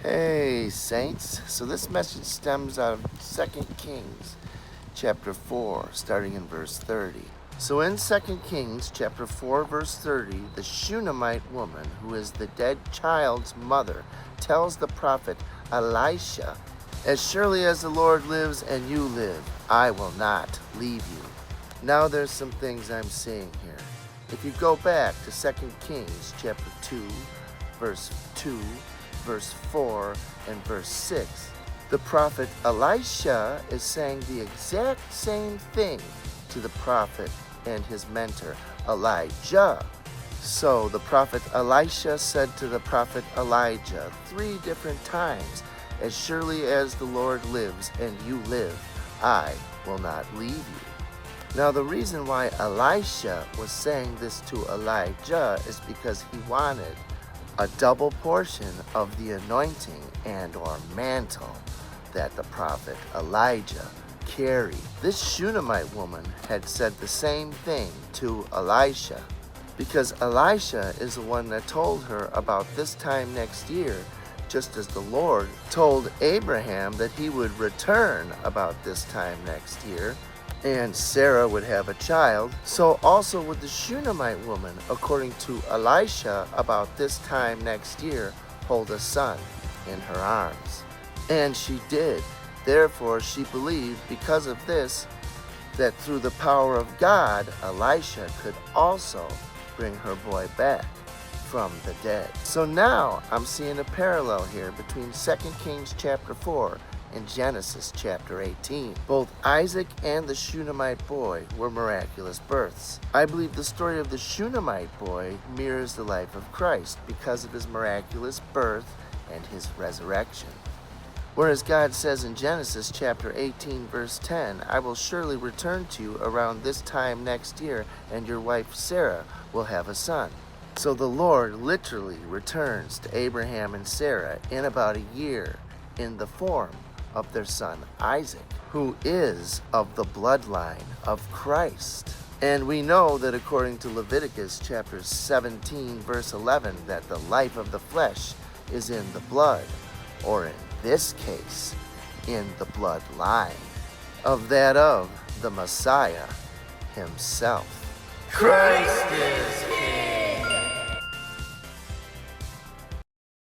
Hey, saints. So this message stems out of 2 Kings chapter 4, starting in verse 30. So in 2 Kings chapter 4, verse 30, the Shunammite woman, who is the dead child's mother, tells the prophet Elisha, "As surely as the Lord lives and you live, I will not leave you." Now there's some things I'm seeing here. If you go back to 2 Kings chapter 2, verse 2, verse 4, and verse 6, the prophet Elisha is saying the exact same thing to the prophet and his mentor Elijah. So the prophet Elisha said to the prophet Elijah 3 different times, "As surely as the Lord lives and you live, I will not leave you." Now the reason why Elisha was saying this to Elijah is because he wanted a double portion of the anointing and or mantle that the prophet Elijah carried. This Shunammite woman had said the same thing to Elisha, because Elisha is the one that told her about this time next year, just as the Lord told Abraham that he would return about this time next year, and Sarah would have a child. So also would the Shunammite woman, according to Elisha, about this time next year, hold a son in her arms. And she did. Therefore, she believed, because of this, that through the power of God, Elisha could also bring her boy back from the dead. So now I'm seeing a parallel here between 2 Kings chapter 4 in Genesis chapter 18. Both Isaac and the Shunammite boy were miraculous births. I believe the story of the Shunammite boy mirrors the life of Christ because of his miraculous birth and his resurrection. Whereas God says in Genesis chapter 18 verse 10, "I will surely return to you around this time next year, and your wife Sarah will have a son." So the Lord literally returns to Abraham and Sarah in about a year in the form of their son Isaac, who is of the bloodline of Christ. And we know that according to Leviticus chapter 17 verse 11, that the life of the flesh is in the blood, or in this case, in the bloodline of that of the Messiah himself. Christ is